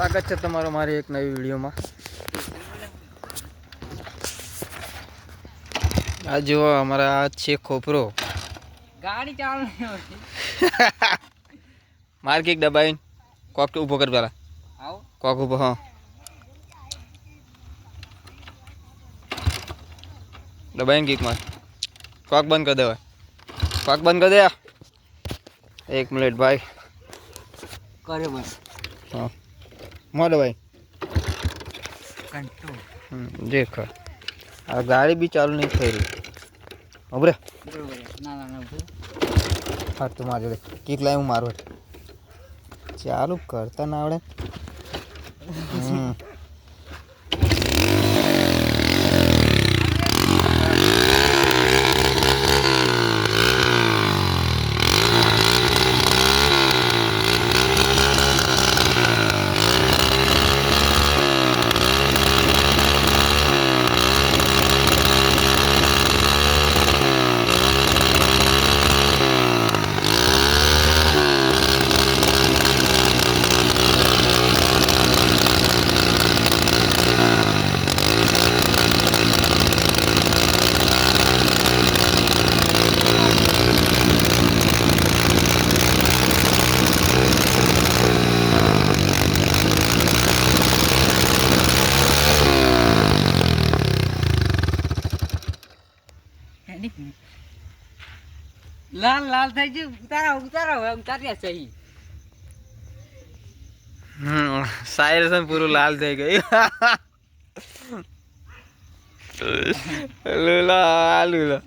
સ્વાગત છે તમારો મારી એક નવી વિડીયોમાં। આ જુઓ અમારા આ છે ખોપરો ગાડી ચાલુ નહીં હોતી માર કિક દબાઈને કોક તો ઊભો કર પેલા આવો કોક ઊભો હા દબાઈને કિક માર કોક બંધ કર દેવાય કોક બંધ કર દે 1 મિનિટ ભાઈ કરે બસ हाँ मोड़ भाई कंट्रोल देख गाड़ी भी चालू नहीं થઈ રહી ઉભરે બરોબર ના ના ના હા તું માર જોડે કિક લાય હું મારું ચાલુ કરતા ના આવડે લાલ લાલ થઈ ગયું ઉતારો ઉતારો હવે ઉતાર્યા સહી સાયરસન પૂરું લાલ થઈ ગયું લુલા લુલા